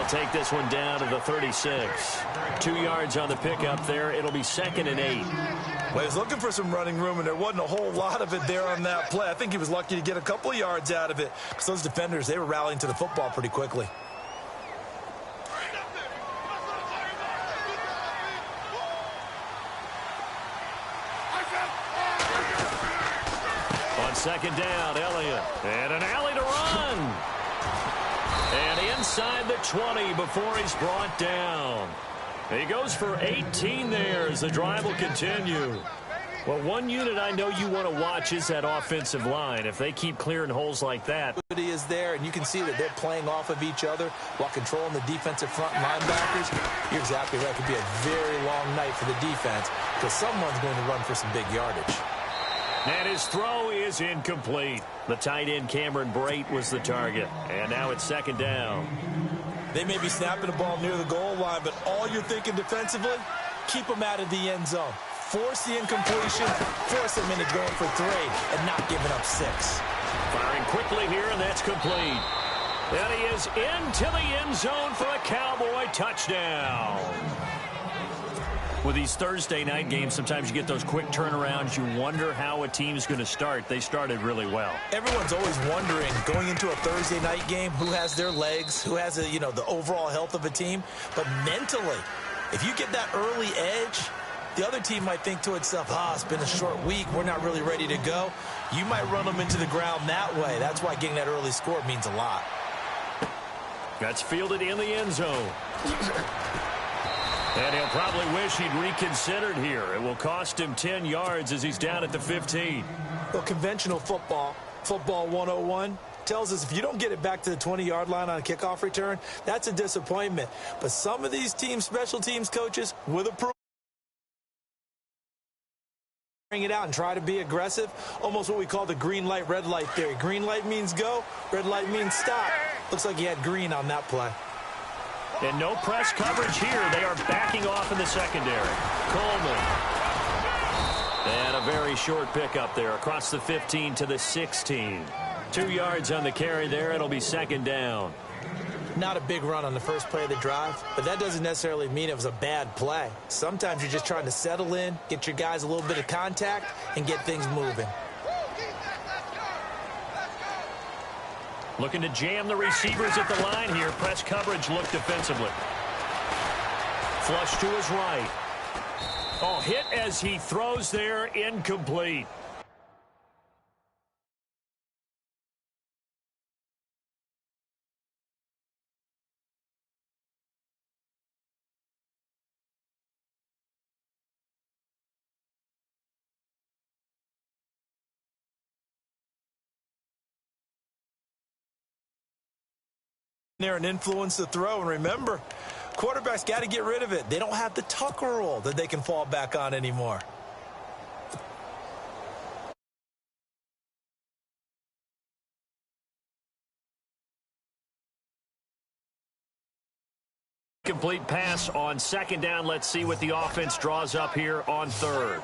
take this one down to the 36. 2 yards on the pickup there. It'll be 2nd and 8. Well, he was looking for some running room, and there wasn't a whole lot of it there on that play. I think he was lucky to get a couple of yards out of it because those defenders, they were rallying to the football pretty quickly. On 2nd down, Elliott. And an alley to run. And inside the 20 before he's brought down. He goes for 18 there as the drive will continue. Well, one unit I know you want to watch is that offensive line. If they keep clearing holes like that. He is there, and you can see that they're playing off of each other while controlling the defensive front linebackers. You're exactly right. It could be a very long night for the defense because someone's going to run for some big yardage. And his throw is incomplete. The tight end, Cameron Brate, was the target. And now it's 2nd down. They may be snapping the ball near the goal line, but all you're thinking defensively, keep them out of the end zone. Force the incompletion, force them into going for 3 and not giving up 6. Firing quickly here, and that's complete. And he is into the end zone for a Cowboy touchdown. With these Thursday night games, sometimes you get those quick turnarounds. You wonder how a team's going to start. They started really well. Everyone's always wondering, going into a Thursday night game, who has their legs, who has the overall health of a team. But mentally, if you get that early edge, the other team might think to itself, it's been a short week. We're not really ready to go. You might run them into the ground that way. That's why getting that early score means a lot. That's fielded in the end zone. And he'll probably wish he'd reconsidered here. It will cost him 10 yards as he's down at the 15. Well, conventional football 101, tells us if you don't get it back to the 20-yard line on a kickoff return, that's a disappointment. But some of these teams, special teams coaches, with approval, bring it out and try to be aggressive. Almost what we call the green light, red light theory. Green light means go, red light means stop. Looks like he had green on that play. And no press coverage here. They are backing off in the secondary. Coleman. And a very short pickup there across the 15 to the 16. 2 yards on the carry there. It'll be 2nd down. Not a big run on the first play of the drive, but that doesn't necessarily mean it was a bad play. Sometimes you're just trying to settle in, get your guys a little bit of contact, and get things moving. Looking to jam the receivers at the line here. Press coverage look defensively. Flush to his right. Oh, hit as he throws there. Incomplete. There and influence the throw. And remember, quarterbacks got to get rid of it. They don't have the tucker roll that they can fall back on anymore. Complete pass on 2nd down. Let's see what the offense draws up here on 3rd.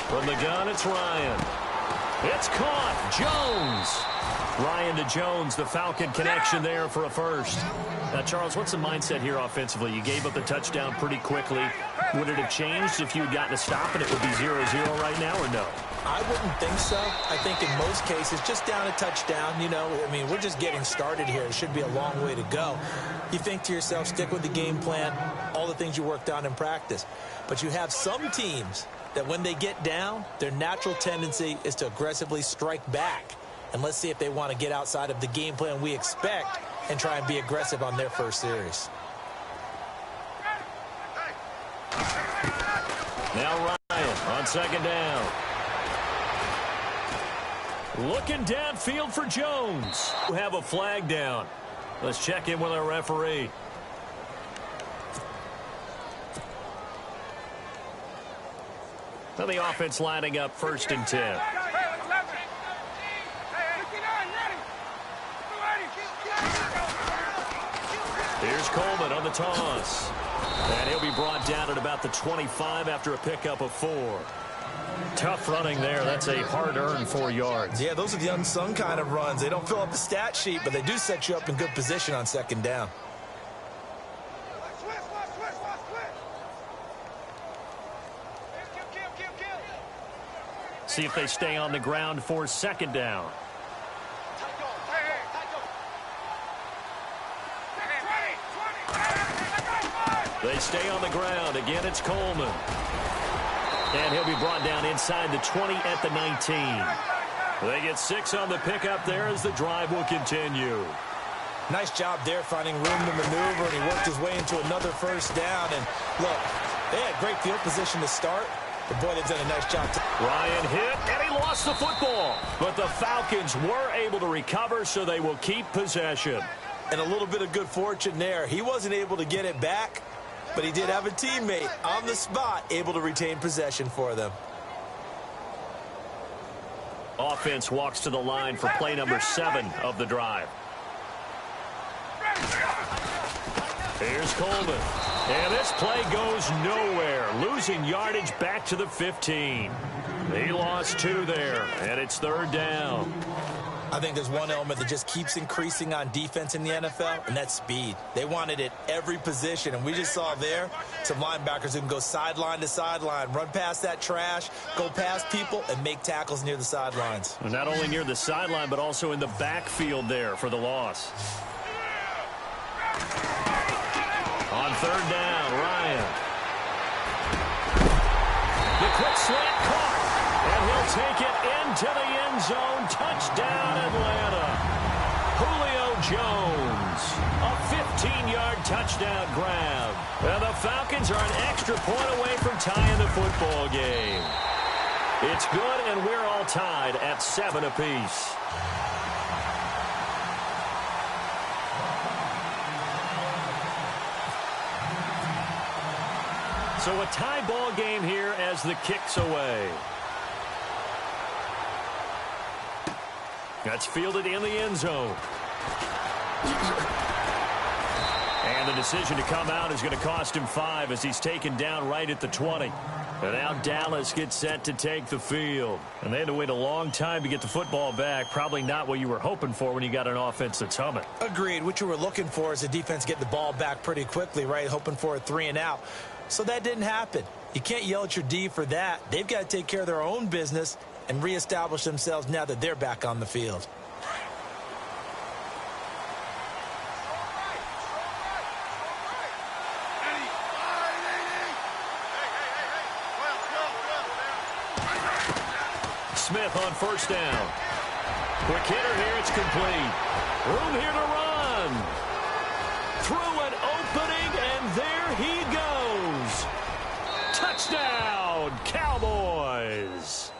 From the gun, it's Ryan. It's caught. Jones. Ryan to Jones, the Falcon connection there for a first. Now, Charles, what's the mindset here offensively? You gave up the touchdown pretty quickly. Would it have changed if you had gotten a stop and it would be 0-0 right now, or no? I wouldn't think so. I think in most cases, just down a touchdown, we're just getting started here. It should be a long way to go. You think to yourself, stick with the game plan, all the things you worked on in practice. But you have some teams that when they get down, their natural tendency is to aggressively strike back. And let's see if they want to get outside of the game plan we expect and try and be aggressive on their first series. Now Ryan on 2nd down. Looking downfield for Jones. We have a flag down. Let's check in with our referee. Now the offense lining up 1st and 10. Here's Coleman on the toss. And he'll be brought down at about the 25 after a pickup of 4. Tough running there. That's a hard-earned 4 yards. Yeah, those are the unsung kind of runs. They don't fill up the stat sheet, but they do set you up in good position on second down. See if they stay on the ground for second down. They stay on the ground. Again, it's Coleman. And he'll be brought down inside the 20 at the 19. They get 6 on the pickup there as the drive will continue. Nice job there finding room to maneuver, and he worked his way into another first down. And look, they had great field position to start, but boy, they've done a nice job. Ryan hit, and he lost the football. But the Falcons were able to recover, so they will keep possession. And a little bit of good fortune there. He wasn't able to get it back, but he did have a teammate on the spot able to retain possession for them. Offense walks to the line for play number 7 of the drive. Here's Coleman. And this play goes nowhere. Losing yardage back to the 15. He lost 2 there, and it's third down. I think there's one element that just keeps increasing on defense in the NFL, and that's speed. They want it at every position, and we just saw there some linebackers who can go sideline to sideline, run past that trash, go past people, and make tackles near the sidelines. And not only near the sideline, but also in the backfield there for the loss. On third down, Ryan. The quick slant caught. And he'll take it into the end zone. Touchdown, Atlanta. Julio Jones. A 15-yard touchdown grab. And the Falcons are an extra point away from tying the football game. It's good, and we're all tied at 7 apiece. So a tie ball game here as the kick's away. That's fielded in the end zone. And the decision to come out is going to cost him 5 as he's taken down right at the 20. And now Dallas gets set to take the field. And they had to wait a long time to get the football back. Probably not what you were hoping for when you got an offense that's humming. Agreed. What you were looking for is the defense get the ball back pretty quickly, right? Hoping for a 3 and out. So that didn't happen. You can't yell at your D for that. They've got to take care of their own business and reestablish themselves now that they're back on the field. Smith on first down. Quick hitter here, it's complete. Room here to run. Through an opening, and there he goes. Touchdown, Cowboys.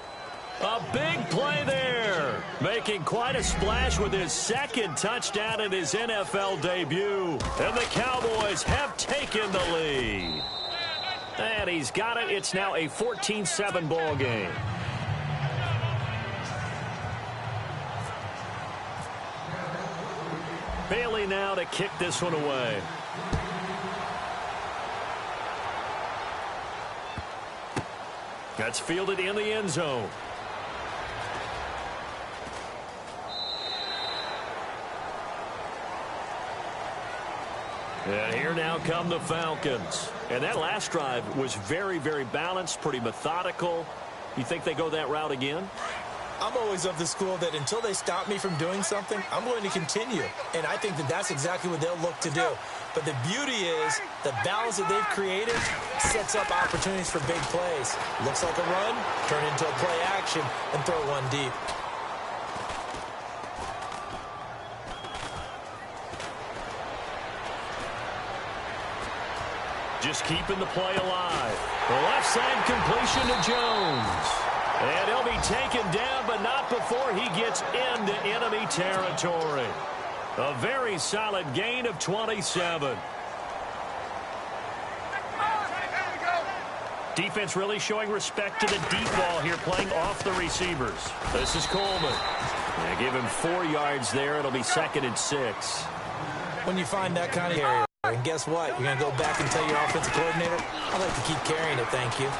A big play there. Making quite a splash with his second touchdown in his NFL debut. And the Cowboys have taken the lead. And he's got it. It's now a 14-7 ball game. Bailey now to kick this one away. That's fielded in the end zone. And here now come the Falcons. And that last drive was very, very balanced, pretty methodical. You think they go that route again? I'm always of the school that until they stop me from doing something, I'm going to continue. And I think that that's exactly what they'll look to do. But the beauty is the balance that they've created sets up opportunities for big plays. Looks like a run, turn into a play action, and throw one deep. Just keeping the play alive. The left side completion to Jones. And he'll be taken down, but not before he gets into enemy territory. A very solid gain of 27. Defense really showing respect to the deep ball here, playing off the receivers. This is Coleman. They give him 4 yards there. It'll be 2nd and 6. When you find that kind of area, and guess what? You're going to go back and tell your offensive coordinator, I'd like to keep carrying it, thank you.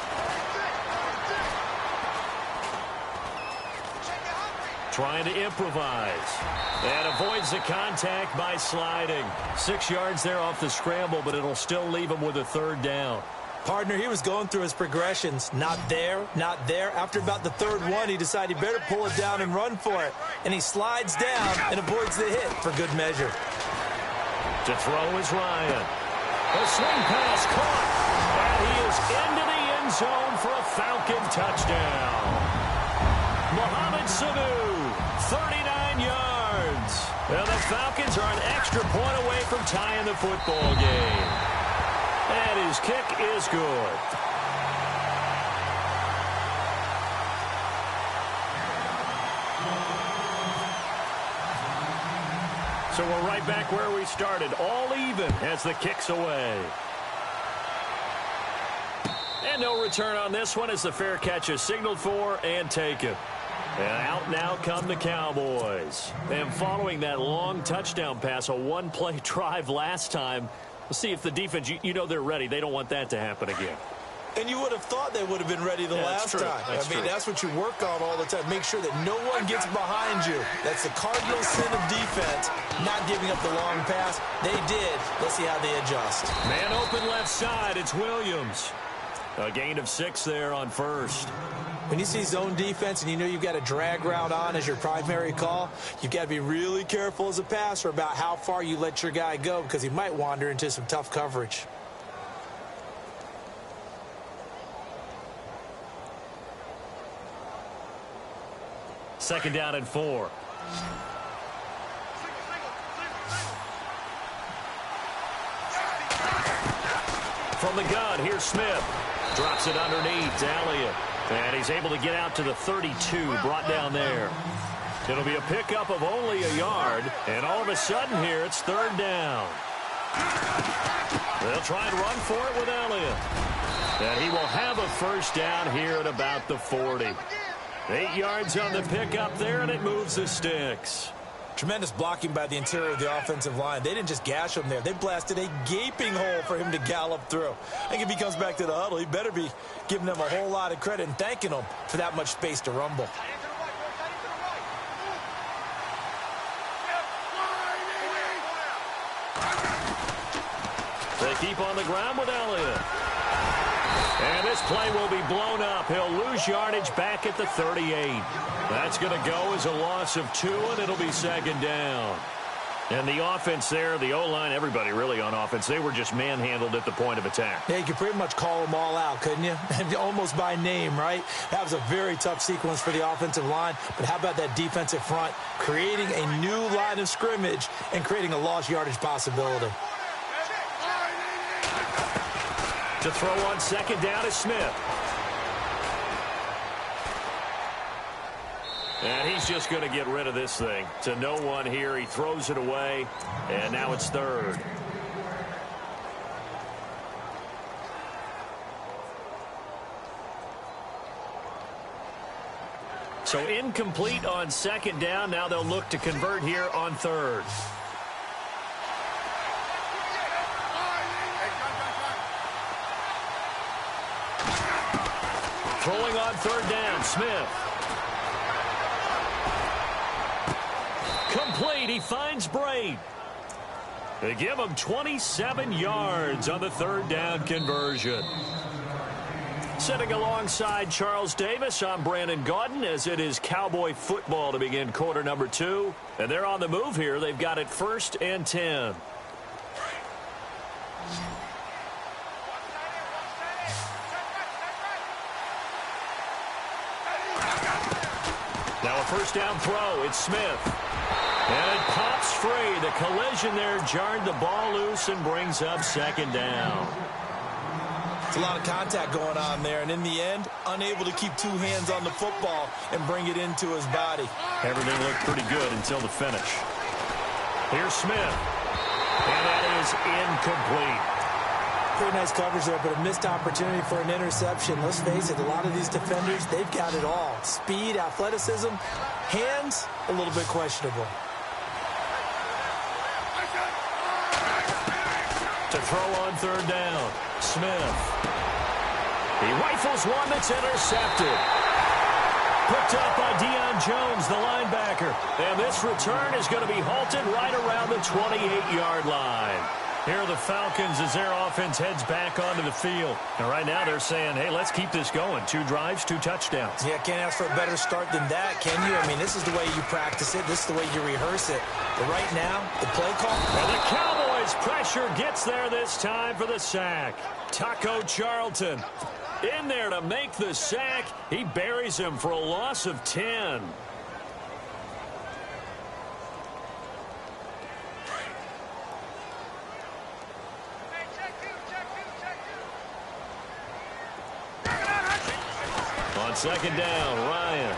trying to improvise. And avoids the contact by sliding. 6 yards there off the scramble, but it'll still leave him with a third down. Partner, he was going through his progressions. Not there, not there. After about the third one, he decided he better pull it down and run for it. And he slides down and avoids the hit for good measure. To throw is Ryan. A swing pass caught. And he is into the end zone for a Falcon touchdown. Mohamed Sanu, 39 yards. And the Falcons are an extra point away from tying the football game. And his kick is good. So we're right back where we started, all even as the kick's away. And no return on this one as the fair catch is signaled for and taken. And out now come the Cowboys. And following that long touchdown pass, a one-play drive last time, we'll see if the defense, you know they're ready. They don't want that to happen again. And you would have thought they would have been ready the last time. That's what you work on all the time. Make sure that no one gets behind you. That's the cardinal sin of defense, not giving up the long pass. They did. Let's see how they adjust. Man open left side. It's Williams. A gain of 6 there on first. When you see zone defense and you know you've got a drag route on as your primary call, you've got to be really careful as a passer about how far you let your guy go because he might wander into some tough coverage. Second down and 4. From the gun, here's Smith. Drops it underneath to Elliott. And he's able to get out to the 32, brought down there. It'll be a pickup of only a yard. And all of a sudden here, it's third down. They'll try and run for it with Elliott. And he will have a first down here at about the 40. 8 yards on the pickup there, and it moves the sticks. Tremendous blocking by the interior of the offensive line. They didn't just gash him there. They blasted a gaping hole for him to gallop through. I think if he comes back to the huddle, he better be giving them a whole lot of credit and thanking them for that much space to rumble. They keep on the ground with Elliott. And this play will be blown up. He'll lose yardage back at the 38. That's going to go as a loss of 2, and it'll be second down. And the offense there, the O-line, everybody really on offense, they were just manhandled at the point of attack. Yeah, you could pretty much call them all out, couldn't you? Almost by name, right? That was a very tough sequence for the offensive line. But how about that defensive front creating a new line of scrimmage and creating a lost yardage possibility? To throw on second down is Smith. And he's just going to get rid of this thing. To no one here. He throws it away. And now it's third. So incomplete on second down. Now they'll look to convert here on third. Throwing on third down, Smith. Complete, he finds Braid. They give him 27 yards on the third down conversion. Sitting alongside Charles Davis, I'm Brandon Gaudin as it is Cowboy football to begin quarter number 2. And they're on the move here. They've got it 1st and 10. Now a first down throw. It's Smith. And it pops free. The collision there jarred the ball loose and brings up second down. It's a lot of contact going on there. And in the end, unable to keep 2 hands on the football and bring it into his body. Everything looked pretty good until the finish. Here's Smith. And that is incomplete. Pretty nice coverage there, but a missed opportunity for an interception. Let's face it, a lot of these defenders, they've got it all. Speed, athleticism, hands, a little bit questionable. To throw on third down, Smith. He rifles one that's intercepted. picked up by Deion Jones, the linebacker. And this return is going to be halted right around the 28-yard line. Here are the Falcons as their offense heads back onto the field. And right now they're saying, hey, let's keep this going. 2 drives, 2 touchdowns. Yeah, can't ask for a better start than that, can you? I mean, this is the way you practice it. This is the way you rehearse it. But right now, the play call. And the Cowboys pressure gets there this time for the sack. Taco Charlton in there to make the sack. He buries him for a loss of 10. On second down, Ryan.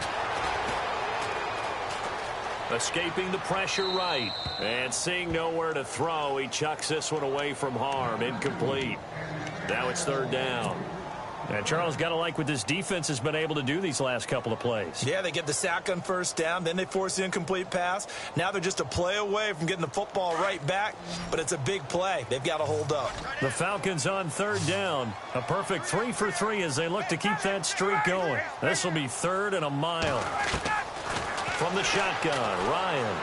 Escaping the pressure right. And seeing nowhere to throw, he chucks this one away from harm. Incomplete. Now it's third down. And Charles, got to like what this defense has been able to do these last couple of plays. Yeah, they get the sack on first down, then they force the incomplete pass. Now they're just a play away from getting the football right back, but it's a big play. They've got to hold up. The Falcons on third down. A perfect 3 for 3 as they look to keep that streak going. This will be 3rd and a mile. From the shotgun, Ryan.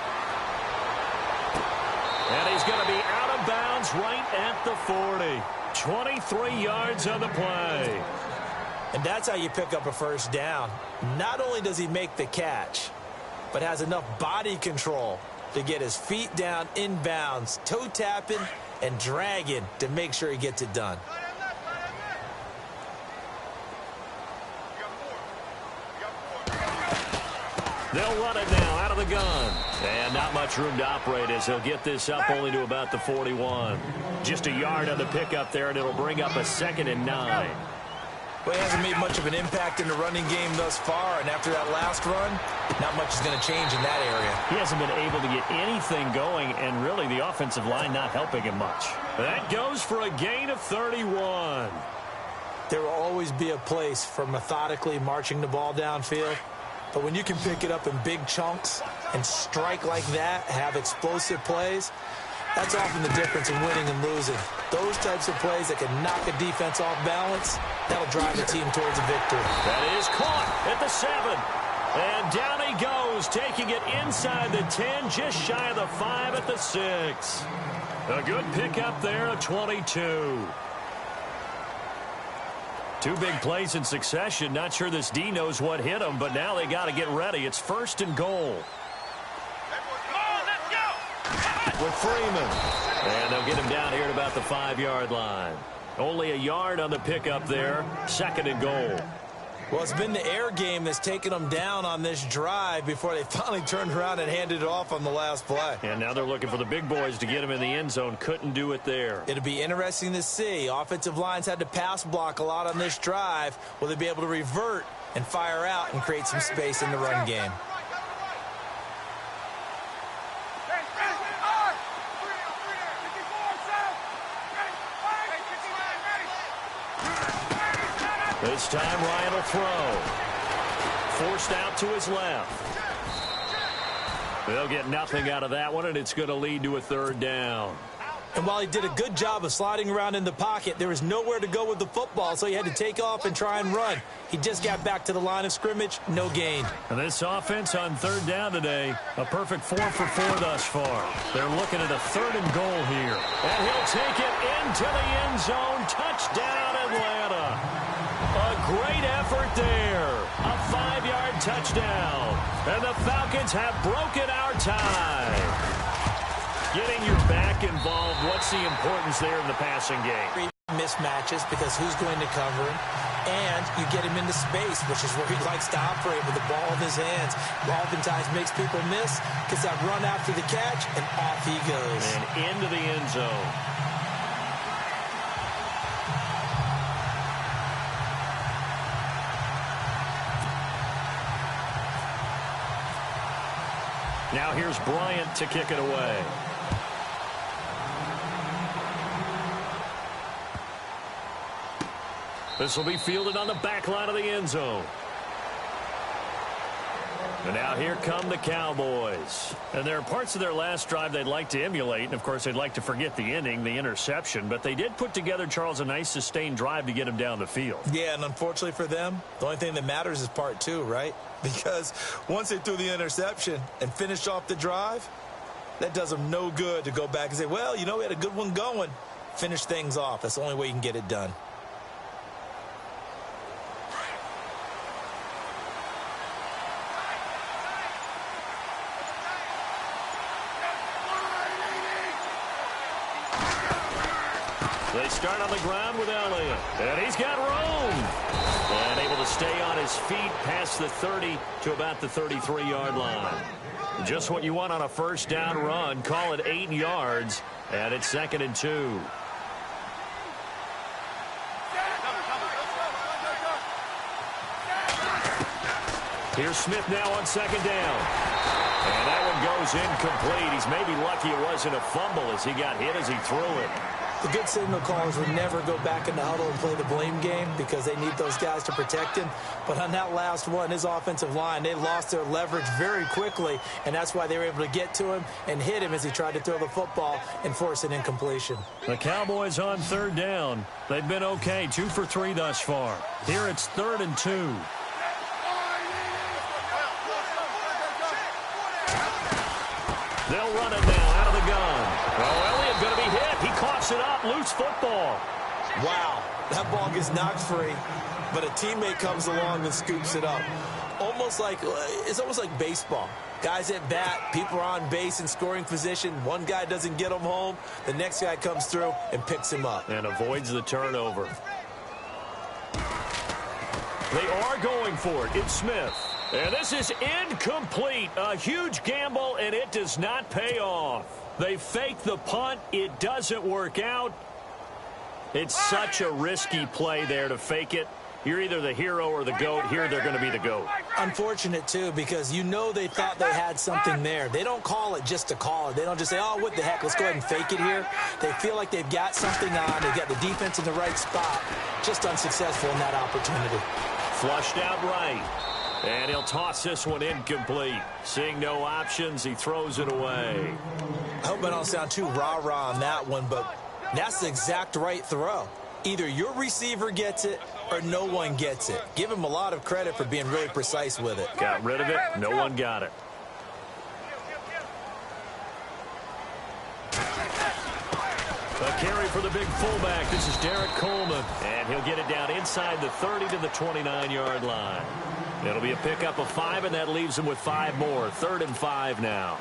And he's going to be out of bounds right at the 40. 23 yards on the play. And that's how you pick up a first down. Not only does he make the catch, but has enough body control to get his feet down inbounds, toe tapping and dragging to make sure he gets it done. They'll run it now out of the gun. And not much room to operate as he'll get this up only to about the 41. Just a yard on the pickup there, and it'll bring up a 2nd and 9. Well, he hasn't made much of an impact in the running game thus far, and after that last run, not much is going to change in that area. He hasn't been able to get anything going, and really the offensive line not helping him much. That goes for a gain of 31. There will always be a place for methodically marching the ball downfield. But when you can pick it up in big chunks and strike like that, have explosive plays, that's often the difference in winning and losing. Those types of plays that can knock a defense off balance, that'll drive the team towards a victory. That is caught at the 7. And down he goes, taking it inside the 10, just shy of the 5 at the 6. A good pickup there of 22. 2 big plays in succession. Not sure this D knows what hit him, but now they got to get ready. It's 1st and goal. With Freeman. And they'll get him down here at about the 5-yard line. Only a yard on the pickup there. 2nd and goal. Well, it's been the air game that's taken them down on this drive before they finally turned around and handed it off on the last play. And now they're looking for the big boys to get him in the end zone. Couldn't do it there. It'll be interesting to see. Offensive lines had to pass block a lot on this drive. Will they be able to revert and fire out and create some space in the run game? This time Ryan will throw. Forced out to his left. They'll get nothing out of that one, and it's going to lead to a 3rd down. And while he did a good job of sliding around in the pocket, there was nowhere to go with the football, so he had to take off and try and run. He just got back to the line of scrimmage, no gain. And this offense on 3rd down today, a perfect 4 for 4 thus far. They're looking at a 3rd and goal here. And he'll take it into the end zone. Touchdown, Atlanta. A great effort there. A 5-yard touchdown. And the Falcons have broken our tie. Getting your back involved, what's the importance there in the passing game? Mismatches because who's going to cover him? And you get him into space, which is where he likes to operate with the ball in his hands. Oftentimes makes people miss, gets that run after the catch, and off he goes. And into the end zone. Now here's Bryant to kick it away. This will be fielded on the back line of the end zone. And now here come the Cowboys. And there are parts of their last drive they'd like to emulate. And, of course, they'd like to forget the inning, the interception. But they did put together, Charles, a nice sustained drive to get him down the field. Yeah, and unfortunately for them, the only thing that matters is part two, right? Because once they threw the interception and finished off the drive, that does them no good to go back and say, well, you know, we had a good one going. Finish things off. That's the only way you can get it done. They start on the ground with Elliott. And he's got room. And able to stay on his feet past the 30 to about the 33-yard line. Just what you want on a first down run. Call it 8 yards. And it's 2nd and 2. Here's Smith now on 2nd down. And that one goes incomplete. He's maybe lucky it wasn't a fumble as he got hit as he threw it. The good signal callers would never go back in the huddle and play the blame game because they need those guys to protect him. But on that last one, his offensive line, they lost their leverage very quickly, and that's why they were able to get to him and hit him as he tried to throw the football and force an incompletion. The Cowboys on 3rd down. They've been okay, 2 for 3 thus far. Here it's 3rd and 2. They'll run it now out of the gun. Oh, Elliott going to be hit. He coughs it up. Loose football. Wow, that ball gets knocked free, but a teammate comes along and scoops it up. It's almost like baseball. Guys at bat, people are on base in scoring position. One guy doesn't get him home. The next guy comes through and picks him up. And avoids the turnover. They are going for it. It's Smith. And this is incomplete. A huge gamble, and it does not pay off. They fake the punt. It doesn't work out. It's such a risky play there to fake it. You're either the hero or the GOAT. Here they're going to be the GOAT. Unfortunate, too, because you know they thought they had something there. They don't call it just to call it. They don't just say, oh, what the heck, let's go ahead and fake it here. They feel like they've got something on. They've got the defense in the right spot. Just unsuccessful in that opportunity. Flushed out right. And he'll toss this one incomplete. Seeing no options, he throws it away. I hope I don't sound too rah-rah on that one, but that's the exact right throw. Either your receiver gets it or no one gets it. Give him a lot of credit for being really precise with it. Got rid of it. No one got it. A carry for the big fullback. This is Derek Coleman. And he'll get it down inside the 30 to the 29-yard line. It'll be a pickup of 5, and that leaves him with 5 more. 3rd and 5 now.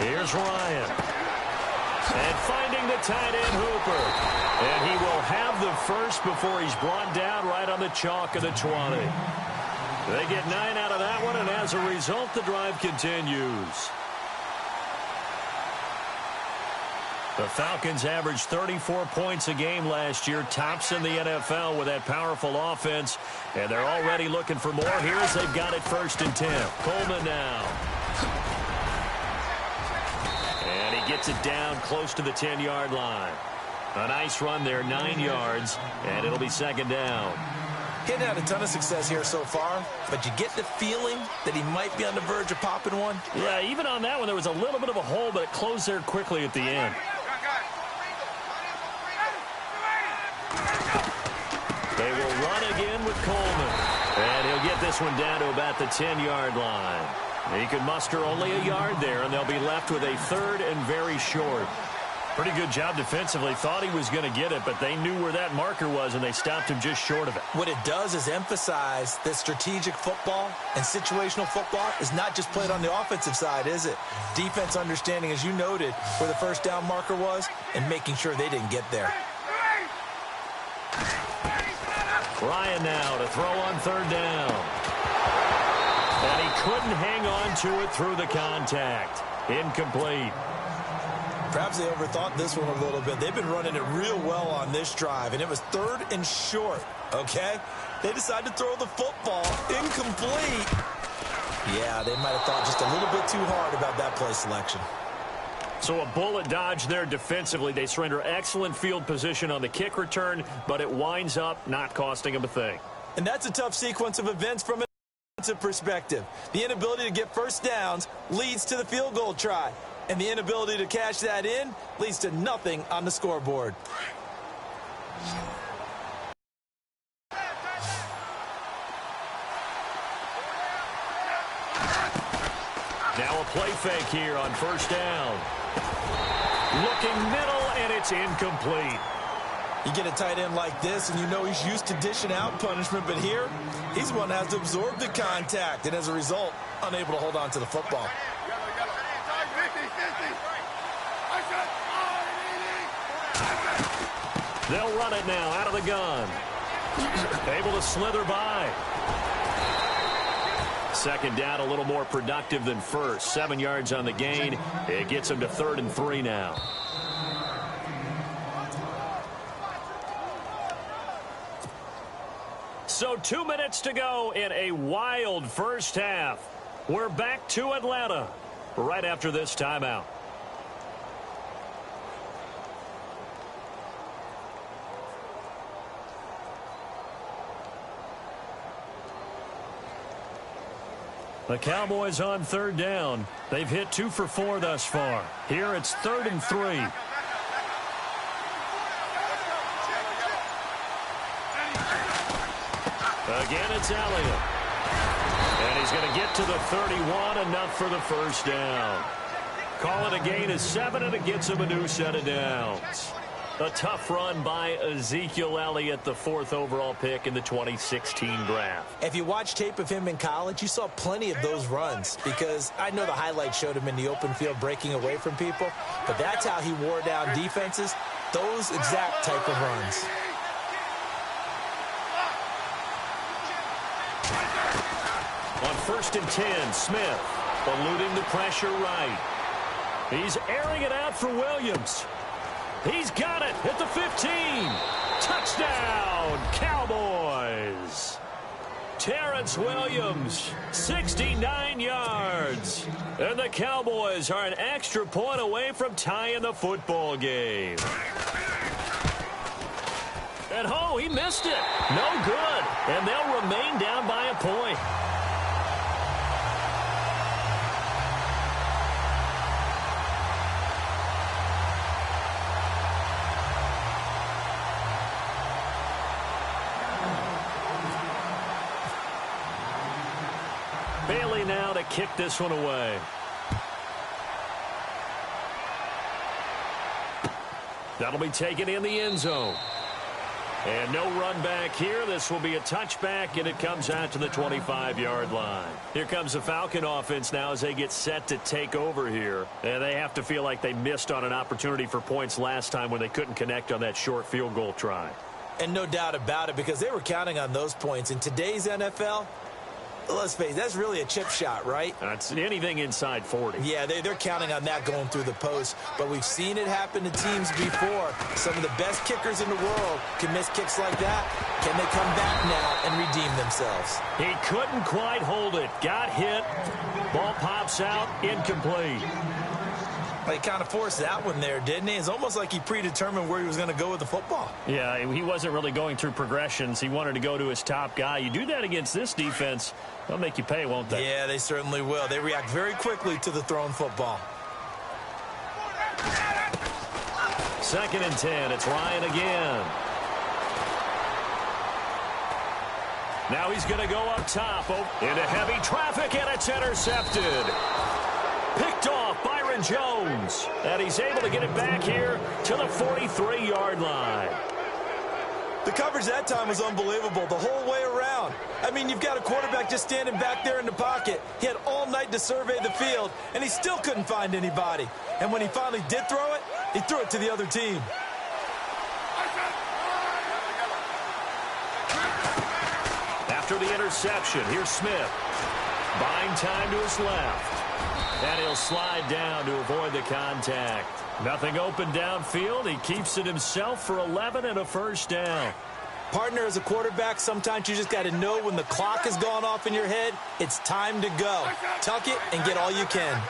Here's Ryan. And finding the tight end Hooper. And he will have the first before he's brought down right on the chalk of the 20. They get 9 out of that one, and as a result, the drive continues. The Falcons averaged 34 points a game last year, tops in the NFL with that powerful offense, and they're already looking for more here as they've got it 1st and 10. Coleman now. And he gets it down close to the 10-yard line. A nice run there, 9 yards, and it'll be 2nd down. He hadn't had a ton of success here so far, but you get the feeling that he might be on the verge of popping one. Yeah, even on that one, there was a little bit of a hole, but it closed there quickly at the end. They will run again with Coleman. And he'll get this one down to about the 10-yard line. He could muster only a yard there, and they'll be left with a 3rd and very short. Pretty good job defensively. Thought he was going to get it, but they knew where that marker was, and they stopped him just short of it. What it does is emphasize that strategic football and situational football is not just played on the offensive side, is it? Defense understanding, as you noted, where the first down marker was and making sure they didn't get there. Ryan now to throw on 3rd down. And he couldn't hang on to it through the contact. Incomplete. Perhaps they overthought this one a little bit. They've been running it real well on this drive, and it was 3rd and short, okay? They decided to throw the football incomplete. Yeah, they might have thought just a little bit too hard about that play selection. So a bullet dodge there defensively. They surrender excellent field position on the kick return, but it winds up not costing them a thing. And that's a tough sequence of events from a defensive perspective. The inability to get first downs leads to the field goal try. And the inability to cash that in leads to nothing on the scoreboard. Now a play fake here on first down. Looking middle, and it's incomplete. You get a tight end like this, and you know he's used to dishing out punishment, but here, he's the one that has to absorb the contact, and as a result, unable to hold on to the football. They'll run it now out of the gun. Able to slither by. Second down, a little more productive than first. 7 yards on the gain. It gets them to 3rd and 3 now. So 2 minutes to go in a wild first half. We're back to Atlanta right after this timeout. The Cowboys on 3rd down. They've hit 2 for 4 thus far. Here it's 3rd and 3. Again, it's Elliott. And he's going to get to the 31, enough for the first down. Call it a gain of 7, and it gets him a new set of downs. A tough run by Ezekiel Elliott, the 4th overall pick in the 2016 draft. If you watch tape of him in college, you saw plenty of those runs, because I know the highlights showed him in the open field breaking away from people, but that's how he wore down defenses, those exact type of runs. On 1st and 10, Smith eluding the pressure right. He's airing it out for Williams. He's got it at the 15. Touchdown, Cowboys. Terrence Williams, 69 yards. And the Cowboys are an extra point away from tying the football game. And oh, he missed it. No good. And they'll remain down by a point. Bailey now to kick this one away. That'll be taken in the end zone. And no run back here. This will be a touchback, and it comes out to the 25-yard line. Here comes the Falcon offense now as they get set to take over here. And they have to feel like they missed on an opportunity for points last time when they couldn't connect on that short field goal try. And no doubt about it, because they were counting on those points. In today's NFL, let's face it, that's really a chip shot, right? That's anything inside 40. Yeah, they're counting on that going through the post. But we've seen it happen to teams before. Some of the best kickers in the world can miss kicks like that. Can they come back now and redeem themselves? He couldn't quite hold it. Got hit. Ball pops out. Incomplete. He kind of forced that one there, didn't he? It's almost like he predetermined where he was going to go with the football. Yeah, he wasn't really going through progressions. He wanted to go to his top guy. You do that against this defense, they'll make you pay, won't they? Yeah, they certainly will. They react very quickly to the thrown football. 2nd and 10. It's Ryan again. Now he's going to go up top into heavy traffic, and it's intercepted. Picked off Byron Jones. And he's able to get it back here to the 43-yard line. The coverage that time was unbelievable the whole way around. I mean, you've got a quarterback just standing back there in the pocket. He had all night to survey the field, and he still couldn't find anybody. And when he finally did throw it, he threw it to the other team. After the interception, here's Smith. Buying time to his left. And he'll slide down to avoid the contact. Nothing open downfield. He keeps it himself for 11 and a first down. Partner, as a quarterback, sometimes you just got to know when the clock has gone off in your head, it's time to go. Tuck it and get all you can.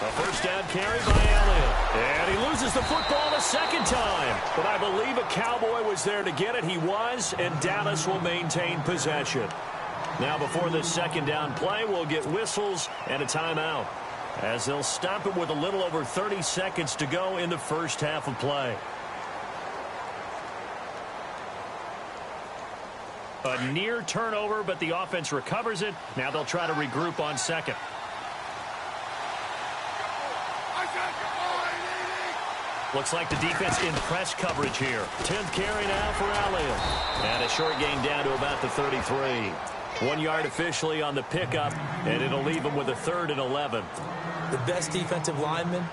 A first down carry by Elliott. And he loses the football the second time. But I believe a Cowboy was there to get it. He was, and Dallas will maintain possession. Now before this second down play, we'll get whistles and a timeout, as they'll stop it with a little over 30 seconds to go in the first half of play. A near turnover, but the offense recovers it. Now they'll try to regroup on second. Looks like the defense in press coverage here. 10th carry now for Elliott. And a short gain down to about the 33. 1 yard officially on the pickup, and it'll leave them with a 3rd and 11. The best defensive linemen,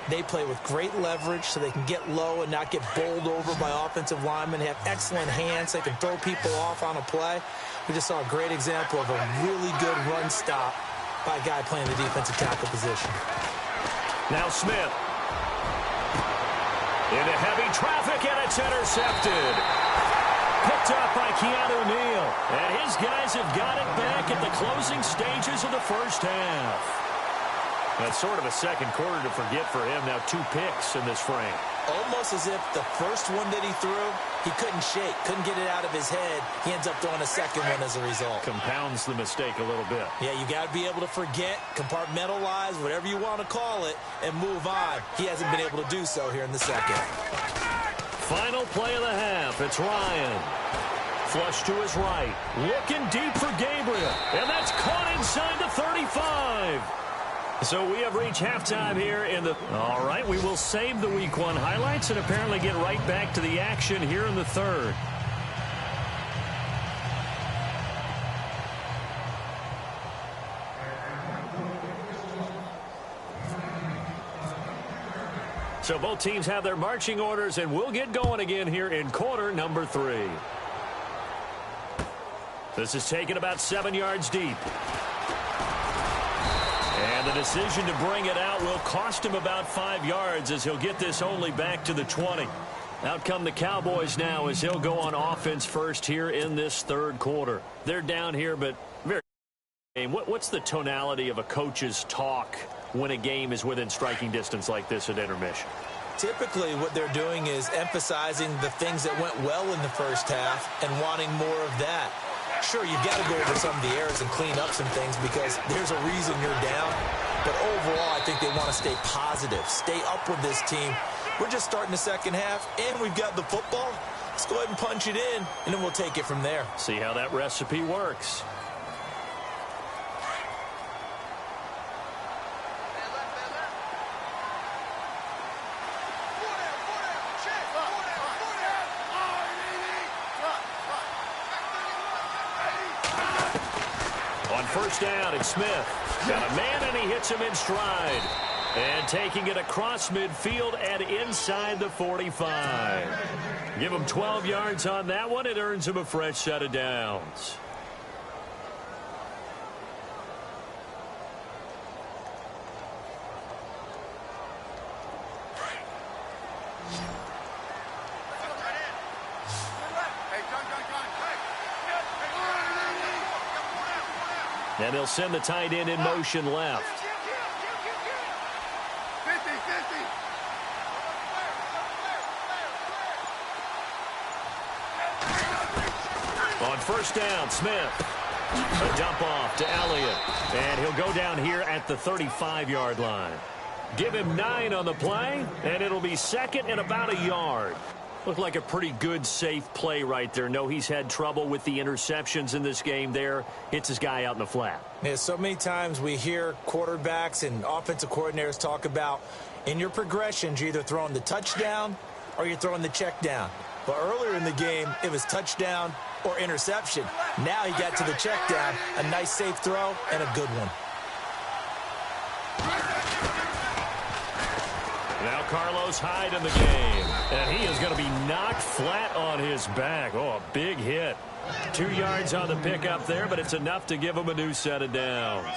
they play with great leverage so they can get low and not get bowled over by offensive linemen. They have excellent hands. They can throw people off on a play. We just saw a great example of a really good run stop by a guy playing the defensive tackle position. Now Smith. Into heavy traffic, and it's intercepted. Picked up by Keanu Neal. And his guys have got it back at the closing stages of the first half. That's sort of a second quarter to forget for him. Now 2 picks in this frame. Almost as if the first one that he threw, he couldn't shake, couldn't get it out of his head. He ends up throwing a second one as a result. Compounds the mistake a little bit. Yeah, you got to be able to forget, compartmentalize, whatever you want to call it, and move on. He hasn't been able to do so here in the second. Final play of the half. It's Ryan. Flush to his right. Looking deep for Gabriel. And that's caught inside the 35. So we have reached halftime here in the... All right, we will save the Week 1 highlights and apparently get right back to the action here in the third. So both teams have their marching orders, and we'll get going again here in quarter number 3. This is taken about 7 yards deep. And the decision to bring it out will cost him about 5 yards, as he'll get this only back to the 20. Out come the Cowboys now, as he'll go on offense first here in this third quarter. They're down here, but very... What's the tonality of a coach's talk when a game is within striking distance like this at intermission? Typically, what they're doing is emphasizing the things that went well in the first half and wanting more of that. Sure, you've got to go over some of the errors and clean up some things because there's a reason you're down. But overall, I think they want to stay positive, stay up with this team. We're just starting the second half, and we've got the football. Let's go ahead and punch it in, and then we'll take it from there. See how that recipe works. First down, it's Smith. Got a man, and he hits him in stride. And taking it across midfield and inside the 45. Give him 12 yards on that one. It earns him a fresh set of downs. And he'll send the tight end in motion left. On first down, Smith. A dump off to Elliott. And he'll go down here at the 35-yard line. Give him 9 on the play, and it'll be second and about a yard. Looked like a pretty good, safe play right there. No, he's had trouble with the interceptions in this game there. Hits his guy out in the flat. Yeah, so many times we hear quarterbacks and offensive coordinators talk about in your progressions, you're either throwing the touchdown or you're throwing the check down. But earlier in the game, it was touchdown or interception. Now he got to the check down, a nice safe throw, and a good one. Now Carlos Hyde in the game. And he is going to be knocked flat on his back. Oh, a big hit. 2 yards on the pickup there, but it's enough to give him a new set of downs.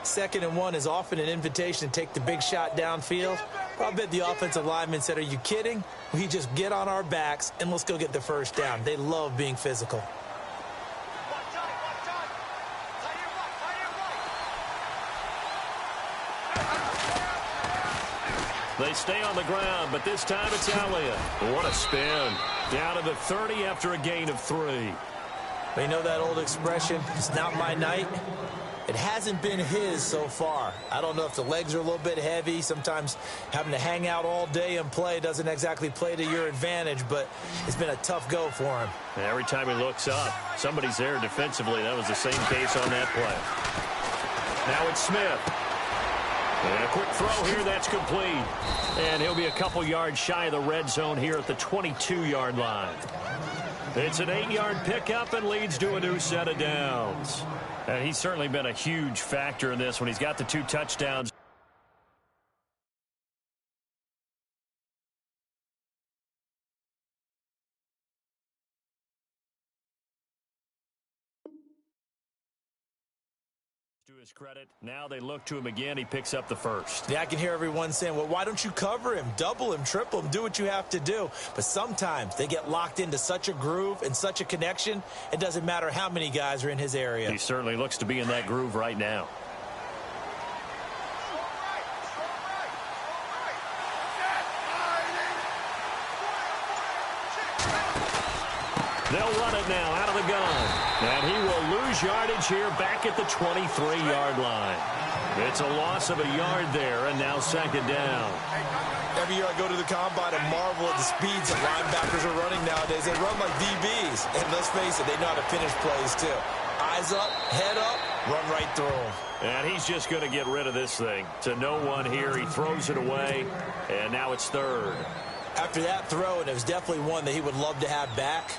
2nd and 1 is often an invitation to take the big shot downfield. Well, I bet the offensive lineman said, are you kidding? We just get on our backs and let's go get the first down. They love being physical. They stay on the ground, but this time it's Elliott. What a spin. Down to the 30 after a gain of 3. You know that old expression, it's not my night? It hasn't been his so far. I don't know if the legs are a little bit heavy. Sometimes having to hang out all day and play doesn't exactly play to your advantage, but it's been a tough go for him. And every time he looks up, somebody's there defensively. That was the same case on that play. Now it's Smith. And a quick throw here, that's complete. And he'll be a couple yards shy of the red zone here at the 22-yard line. It's an 8-yard pickup and leads to a new set of downs. And he's certainly been a huge factor in this when he's got the 2 touchdowns. To his credit, now they look to him again. He picks up the first. Yeah, I can hear everyone saying, well, why don't you cover him, double him, triple him, do what you have to do. But sometimes they get locked into such a groove and such a connection, it doesn't matter how many guys are in his area. He certainly looks to be in that groove right now. They'll run it now out of the gun. And he will lose yardage here back at the 23-yard line. It's a loss of a yard there, and now 2nd down. Every year I go to the combine and marvel at the speeds that linebackers are running nowadays. They run like DBs. And let's face it, they know how to finish plays too. Eyes up, head up, run right through them. And he's just going to get rid of this thing. To no one here, he throws it away, and now it's 3rd. After that throw, and it was definitely one that he would love to have back,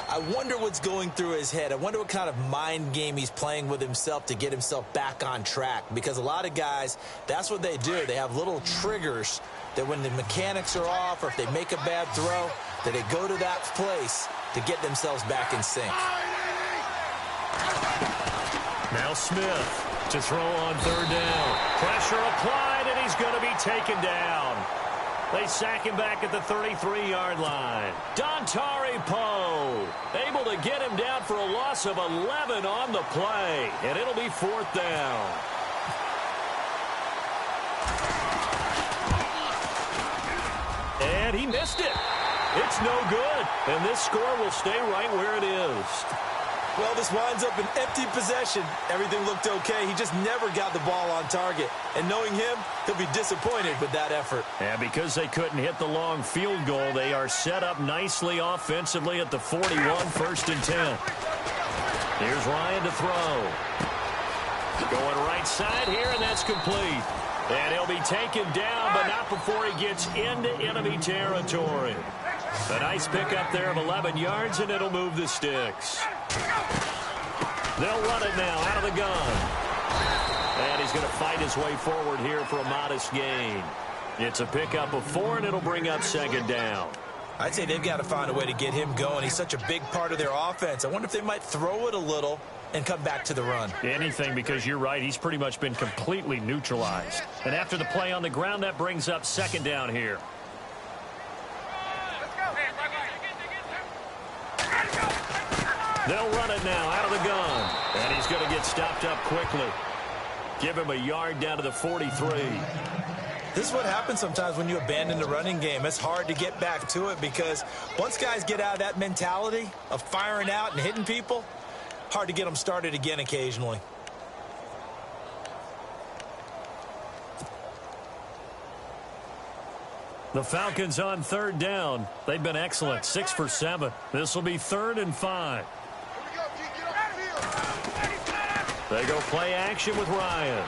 I wonder what's going through his head. I wonder what kind of mind game he's playing with himself to get himself back on track. Because a lot of guys, that's what they do. They have little triggers that when the mechanics are off or if they make a bad throw, that they go to that place to get themselves back in sync. Now Smith to throw on 3rd down. Pressure applied, and he's going to be taken down. They sack him back at the 33-yard line. Dontari Poe able to get him down for a loss of 11 on the play. And it'll be 4th down. And he missed it. It's no good. And this score will stay right where it is. Well, this winds up an empty possession. Everything looked okay. He just never got the ball on target. And knowing him, he'll be disappointed with that effort. And because they couldn't hit the long field goal, they are set up nicely offensively at the 41, 1st and 10. Here's Ryan to throw. Going right side here, and that's complete. And he'll be taken down, but not before he gets into enemy territory. A nice pickup there of 11 yards, and it'll move the sticks. They'll run it now out of the gun. And he's going to fight his way forward here for a modest gain. It's a pickup of 4, and it'll bring up 2nd down. I'd say they've got to find a way to get him going. He's such a big part of their offense. I wonder if they might throw it a little and come back to the run. Anything, because you're right. He's pretty much been completely neutralized. And after the play on the ground, that brings up 2nd down here. They'll run it now out of the gun. And he's going to get stopped up quickly. Give him a yard down to the 43. This is what happens sometimes when you abandon the running game. It's hard to get back to it because once guys get out of that mentality of firing out and hitting people, hard to get them started again occasionally. The Falcons on 3rd down. They've been excellent, 6 for 7. This will be 3rd and 5. They go play action with Ryan.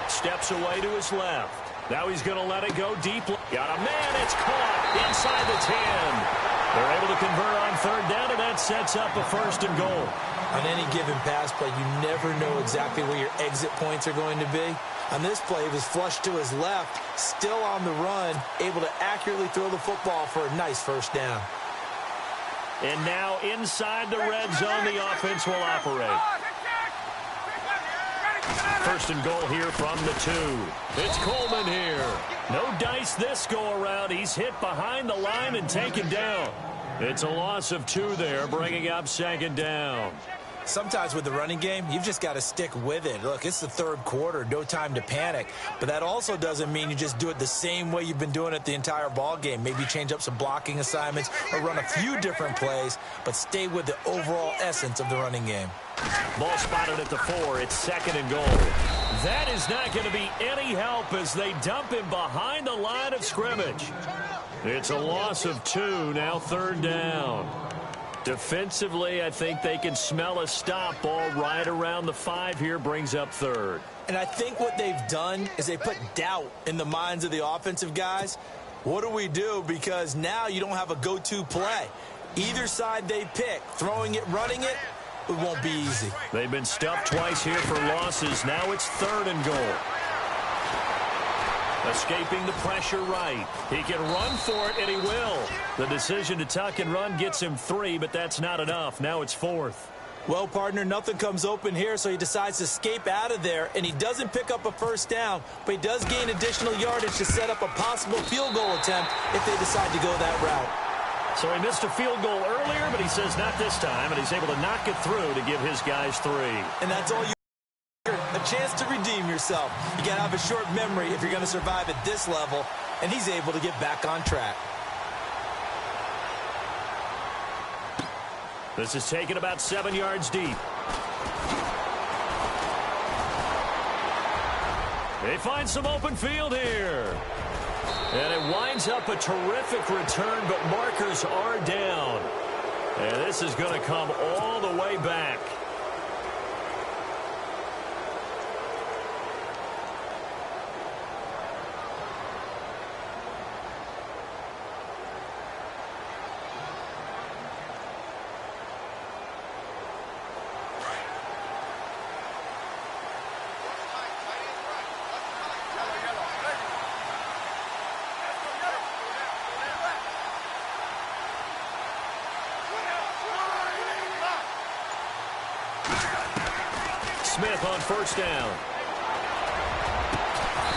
Steps away to his left. Now he's going to let it go deep. Got a man. It's caught inside the 10. They're able to convert on third down, and that sets up a 1st and goal. On any given pass play, you never know exactly where your exit points are going to be. On this play, he was flushed to his left, still on the run, able to accurately throw the football for a nice 1st down. And now inside the red zone, the offense will operate. 1st and goal here from the 2. It's Coleman here. No dice this go-around. He's hit behind the line and taken down. It's a loss of 2 there, bringing up 2nd down. Sometimes with the running game, you've just got to stick with it. Look, it's the 3rd quarter, no time to panic. But that also doesn't mean you just do it the same way you've been doing it the entire ball game. Maybe change up some blocking assignments or run a few different plays, but stay with the overall essence of the running game. Ball spotted at the 4. It's 2nd and goal. That is not going to be any help as they dump him behind the line of scrimmage. It's a loss of 2, now 3rd down. Defensively, I think they can smell a stop. Ball right around the 5 here, brings up 3rd. And I think what they've done is they put doubt in the minds of the offensive guys. What do we do? Because now you don't have a go-to play. Either side they pick, throwing it, running it, it won't be easy. They've been stuffed twice here for losses. Now it's 3rd and goal. Escaping the pressure right. He can run for it, and he will. The decision to tuck and run gets him 3, but that's not enough. Now it's 4th. Well, partner, nothing comes open here, so he decides to escape out of there, and he doesn't pick up a 1st down, but he does gain additional yardage to set up a possible field goal attempt if they decide to go that route. So he missed a field goal earlier, but he says not this time, and he's able to knock it through to give his guys 3. And that's all you. A chance to redeem yourself. You got to have a short memory if you're going to survive at this level, and he's able to get back on track. This is taken about 7 yards deep. They find some open field here. And it winds up a terrific return, but markers are down. And this is going to come all the way back. Smith on 1st down.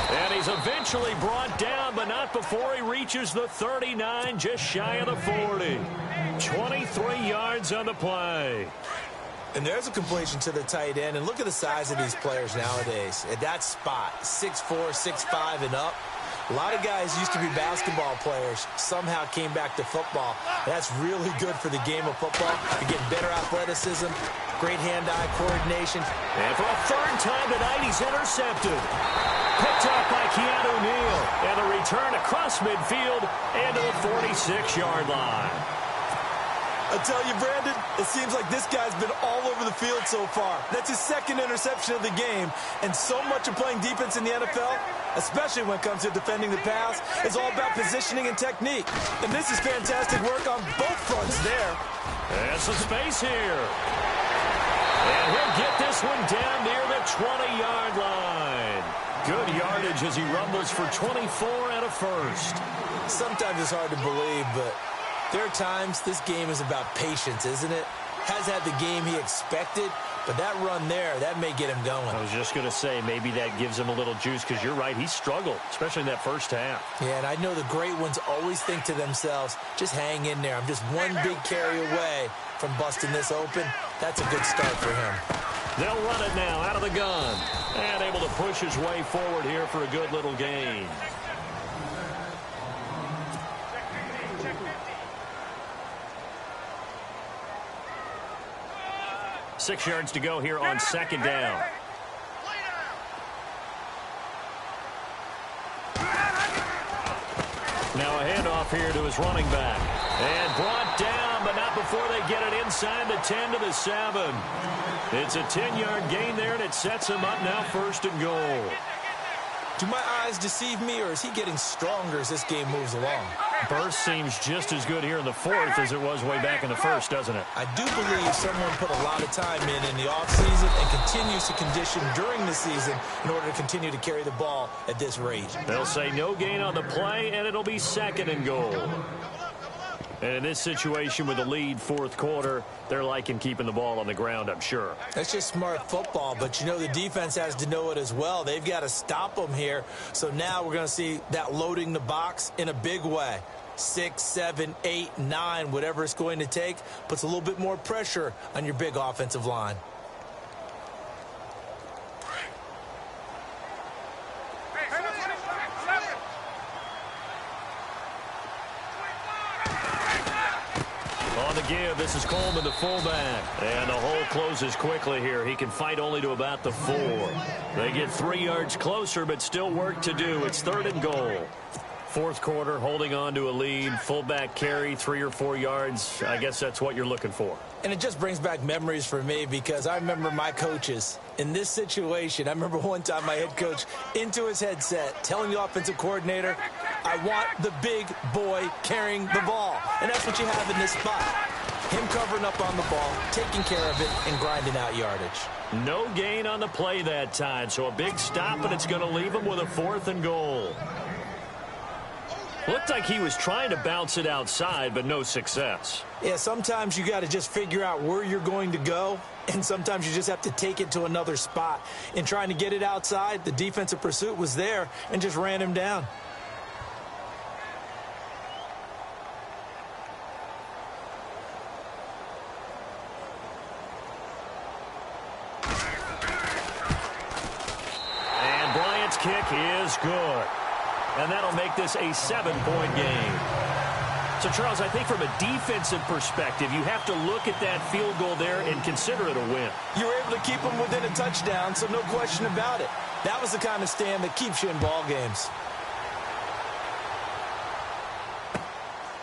And he's eventually brought down, but not before he reaches the 39, just shy of the 40. 23 yards on the play. And there's a completion to the tight end. And look at the size of these players nowadays. At that spot, 6'4", 6'5", and up. A lot of guys used to be basketball players, somehow came back to football. That's really good for the game of football. You're getting better athleticism, great hand-eye coordination. And for a 3rd time tonight, he's intercepted. Picked up by Keanu Neal. And the return across midfield and to the 46-yard line. I tell you, Brandon, it seems like this guy's been all over the field so far. That's his 2nd interception of the game. And so much of playing defense in the NFL, especially when it comes to defending the pass, is all about positioning and technique. And this is fantastic work on both fronts there. And some space here. And he'll get this one down near the 20-yard line. Good yardage as he rumbles for 24 and a 1st. Sometimes it's hard to believe, but there are times this game is about patience, isn't it? Has had the game he expected, but that run there, that may get him going. I was just going to say, maybe that gives him a little juice, because you're right, he struggled, especially in that 1st half. Yeah, and I know the great ones always think to themselves, just hang in there. I'm just one big carry away from busting this open. That's a good start for him. They'll run it now out of the gun. And able to push his way forward here for a good little gain. Six yards to go here on 2nd down. Now a handoff here to his running back. And brought down, but not before they get it inside the 10 to the 7. It's a 10-yard gain there, and it sets him up now 1st and goal. Do my eyes deceive me, or is he getting stronger as this game moves along? Burst seems just as good here in the fourth as it was way back in the first, doesn't it? I do believe someone put a lot of time in the offseason and continues to condition during the season in order to continue to carry the ball at this rate. They'll say no gain on the play, and it'll be second and goal. And in this situation with the lead fourth quarter, they're liking keeping the ball on the ground, I'm sure. That's just smart football, but you know the defense has to know it as well. They've got to stop them here. So now we're going to see that loading the box in a big way. 6, 7, 8, 9, whatever it's going to take, puts a little bit more pressure on your big offensive line. On the give, this is Coleman, the fullback. And the hole closes quickly here. He can fight only to about the 4. They get 3 yards closer, but still work to do. It's third and goal. Fourth quarter, holding on to a lead. Fullback carry, 3 or 4 yards. I guess that's what you're looking for. And it just brings back memories for me because I remember my coaches in this situation. I remember one time my head coach into his headset telling the offensive coordinator, I want the big boy carrying the ball. And that's what you have in this spot. Him covering up on the ball, taking care of it, and grinding out yardage. No gain on the play that time, so a big stop, and it's going to leave him with a 4th and goal. Looked like he was trying to bounce it outside, but no success. Yeah, sometimes you got to just figure out where you're going to go, and sometimes you just have to take it to another spot. In trying to get it outside, the defensive pursuit was there and just ran him down. And Bryant's kick is good. And that'll make this a 7-point game. So, Charles, I think from a defensive perspective, you have to look at that field goal there and consider it a win. You were able to keep them within a touchdown, so no question about it. That was the kind of stand that keeps you in ball games.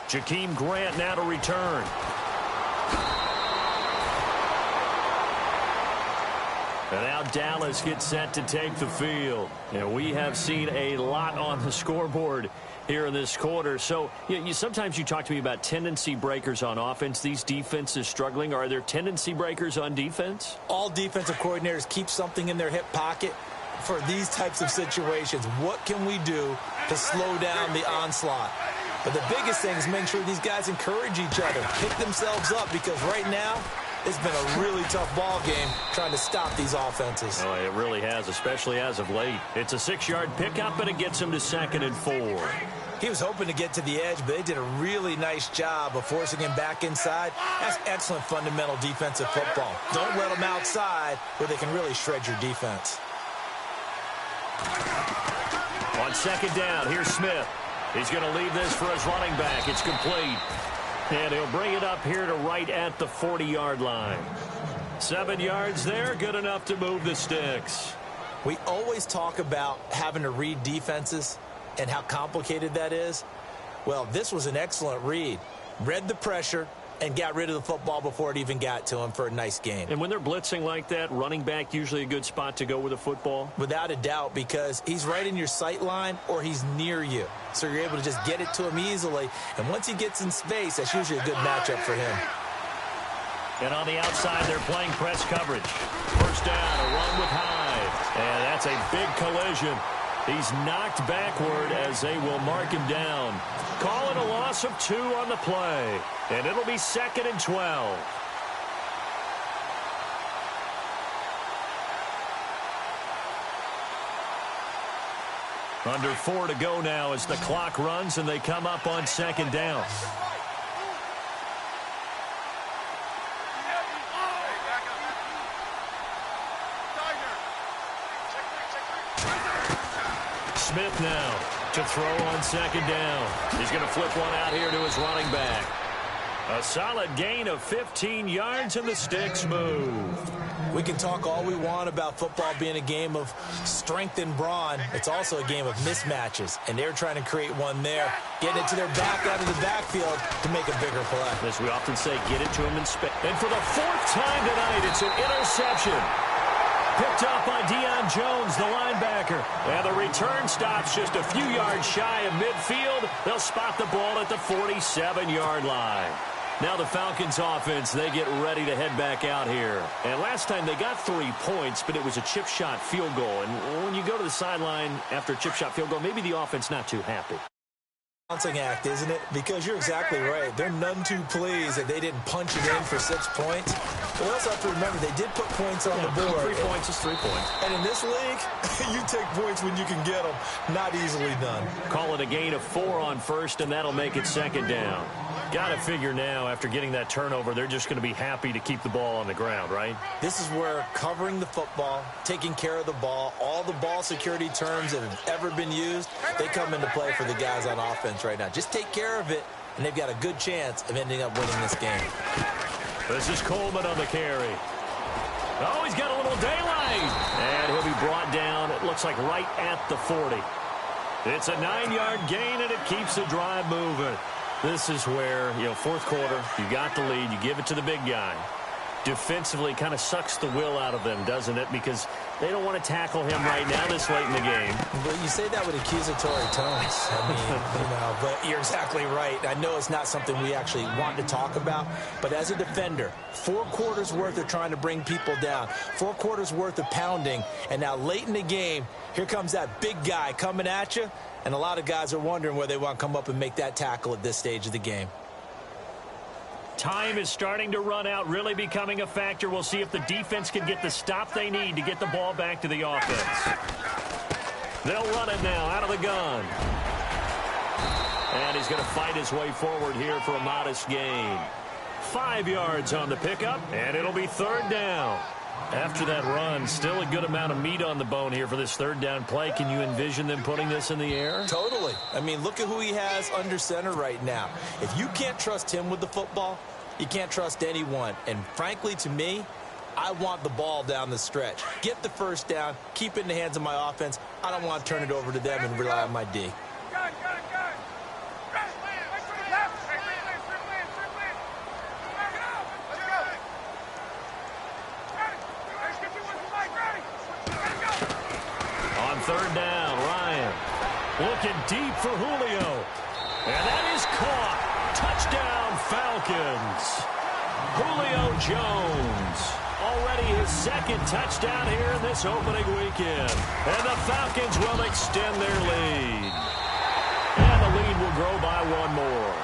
Jakeem Grant now to return. And now Dallas gets set to take the field. And we have seen a lot on the scoreboard here in this quarter. So sometimes you talk to me about tendency breakers on offense. These defenses struggling. Are there tendency breakers on defense? All defensive coordinators keep something in their hip pocket for these types of situations. What can we do to slow down the onslaught? But the biggest thing is make sure these guys encourage each other, pick themselves up, because right now it's been a really tough ball game trying to stop these offenses. Oh, it really has, especially as of late. It's a 6-yard pickup, but it gets him to 2nd and 4. He was hoping to get to the edge, but they did a really nice job of forcing him back inside. That's excellent fundamental defensive football. Don't let them outside where they can really shred your defense. On 2nd down, here's Smith. He's going to leave this for his running back. It's complete. And he'll bring it up here to right at the 40-yard line. 7 yards there, good enough to move the sticks. We always talk about having to read defenses and how complicated that is. Well, this was an excellent read. Read the pressure and got rid of the football before it even got to him for a nice gain. And when they're blitzing like that, running back usually a good spot to go with a football? Without a doubt, because he's right in your sight line or he's near you. So you're able to just get it to him easily. And once he gets in space, that's usually a good matchup for him. And on the outside, they're playing press coverage. First down, a run with Hyde. And that's a big collision. He's knocked backward as they will mark him down. Call it a loss of 2 on the play. And it'll be 2nd and 12. Under 4 to go now as the clock runs and they come up on 2nd down. Smith now to throw on 2nd down. He's going to flip one out here to his running back. A solid gain of 15 yards and the sticks move. We can talk all we want about football being a game of strength and brawn. It's also a game of mismatches, and they're trying to create one there, getting it to their back out of the backfield to make a bigger play. As we often say, get it to him in space. And for the 4th time tonight, it's an interception. Picked up by Deion Jones, the linebacker. And the return stops just a few yards shy of midfield. They'll spot the ball at the 47-yard line. Now the Falcons offense, they get ready to head back out here. And last time they got 3 points, but it was a chip shot field goal. And when you go to the sideline after a chip shot field goal, maybe the offense not too happy. Balancing act, isn't it? Because you're exactly right. They're none too pleased that they didn't punch it in for 6 points. But we also have to remember they did put points on the board. 3 points is 3 points. And in this league, you take points when you can get them. Not easily done. Call it a gain of 4 on first, and that'll make it second down. Got to figure now, after getting that turnover, they're just going to be happy to keep the ball on the ground, right? This is where covering the football, taking care of the ball, all the ball security terms that have ever been used, they come into play for the guys on offense right now. Just take care of it, and they've got a good chance of ending up winning this game. This is Coleman on the carry. Oh, he's got a little daylight. And he'll be brought down, it looks like right at the 40. It's a 9-yard gain, and it keeps the drive moving. This is where, fourth quarter, you got the lead, you give it to the big guy. Defensively kind of sucks the will out of them, doesn't it? Because they don't want to tackle him right now this late in the game. Well, you say that with accusatory tones. I mean, but you're exactly right. I know it's not something we actually want to talk about, but as a defender, 4 quarters worth of trying to bring people down, 4 quarters worth of pounding, and now late in the game, here comes that big guy coming at you, and a lot of guys are wondering where they want to come up and make that tackle at this stage of the game. Time is starting to run out, really becoming a factor. We'll see if the defense can get the stop they need to get the ball back to the offense. They'll run it now out of the gun. And he's going to fight his way forward here for a modest gain. 5 yards on the pickup, and it'll be third down. After that run, still a good amount of meat on the bone here for this third down play. Can you envision them putting this in the air? Totally. I mean, look at who he has under center right now. If you can't trust him with the football, you can't trust anyone. And frankly, to me, I want the ball down the stretch. Get the first down, keep it in the hands of my offense. I don't want to turn it over to them and rely on my D. Third down, Ryan looking deep for Julio. And that is caught. Touchdown, Falcons. Julio Jones. Already his second touchdown here in this opening weekend. And the Falcons will extend their lead. And the lead will grow by 1 more.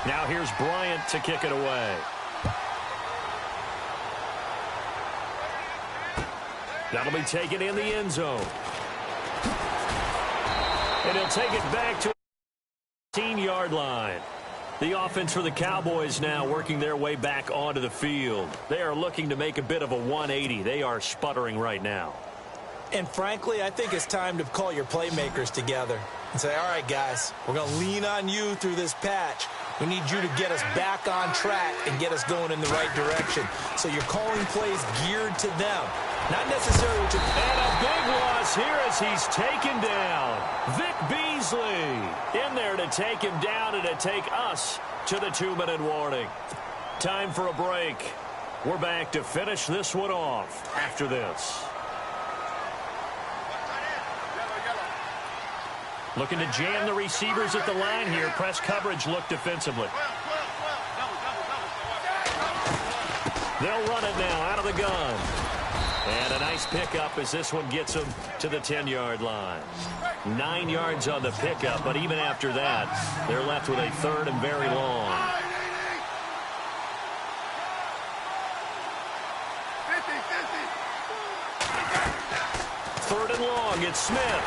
Now here's Bryant to kick it away. That'll be taken in the end zone. And he'll take it back to the 18-yard line. The offense for the Cowboys now working their way back onto the field. They are looking to make a bit of a 180. They are sputtering right now. And frankly, I think it's time to call your playmakers together and say, all right, guys, we're going to lean on you through this patch. We need you to get us back on track and get us going in the right direction. So you're calling plays geared to them. Not necessarily what you're... And a big loss here as he's taken down. Vic Beasley in there to take him down and to take us to the 2-minute warning. Time for a break. We're back to finish this one off after this. Looking to jam the receivers at the line here. Press coverage look defensively. They'll run it now out of the gun. And a nice pickup as this one gets them to the 10-yard line. 9 yards on the pickup, but even after that, they're left with a third and very long. 3rd and long, it's Smith.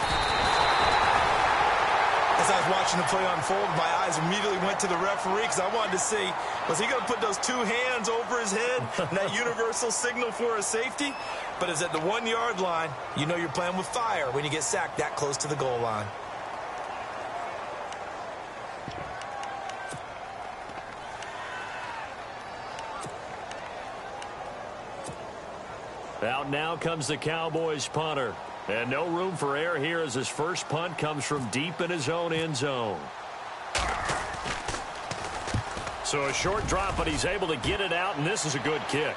As I was watching the play unfold, my eyes immediately went to the referee because I wanted to see, was he going to put those 2 hands over his head and that universal signal for a safety? But it's at the 1-yard line. You know you're playing with fire when you get sacked that close to the goal line. Out now comes the Cowboys punter. And no room for error here as his first punt comes from deep in his own end zone. So a short drop, but he's able to get it out, and this is a good kick.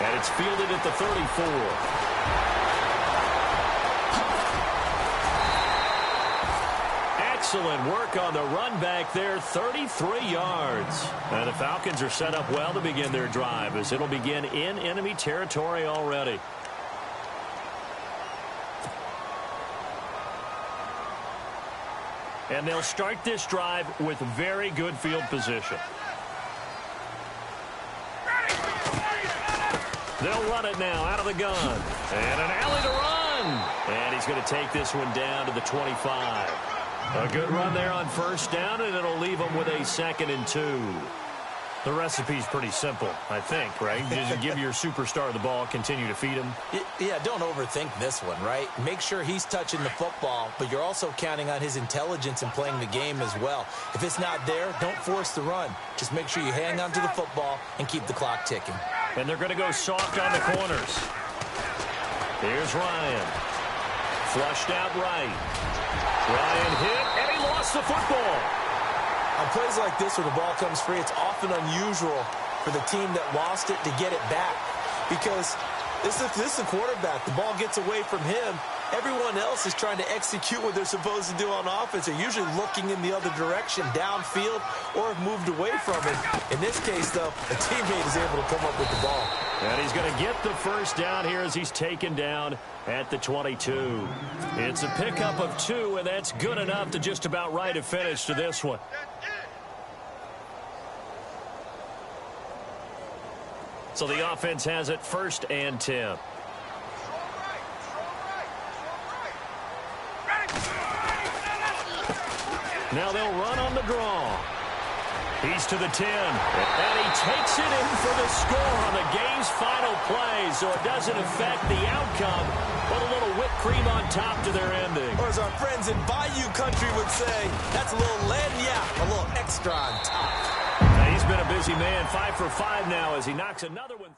And it's fielded at the 34. Excellent work on the run back there, 33 yards. And the Falcons are set up well to begin their drive as it'll begin in enemy territory already. And they'll start this drive with very good field position. They'll run it now out of the gun. And an alley to run. And he's going to take this one down to the 25. A good run there on first down, and it'll leave him with a 2nd and 2. The recipe's pretty simple, I think, right? Just give your superstar the ball, continue to feed him. Yeah, don't overthink this one, right? Make sure he's touching the football, but you're also counting on his intelligence in playing the game as well. If it's not there, don't force the run. Just make sure you hang on to the football and keep the clock ticking. And they're going to go soft on the corners. Here's Ryan. Flushed out right. Ryan hit, and he lost the football. On plays like this where the ball comes free, it's often unusual for the team that lost it to get it back. Because this is the quarterback. The ball gets away from him. Everyone else is trying to execute what they're supposed to do on offense. They're usually looking in the other direction, downfield, or have moved away from it. In this case, though, a teammate is able to come up with the ball. And he's going to get the first down here as he's taken down at the 22. It's a pickup of 2, and that's good enough to just about write a finish to this one. So the offense has it 1st and 10. Now they'll run on the draw. He's to the 10. And he takes it in for the score on the game's final play. So it doesn't affect the outcome, but a little whipped cream on top to their ending. Or as our friends in Bayou Country would say, that's a little lagniappe, a little extra on top. Now he's been a busy man, 5 for 5 now as he knocks another one.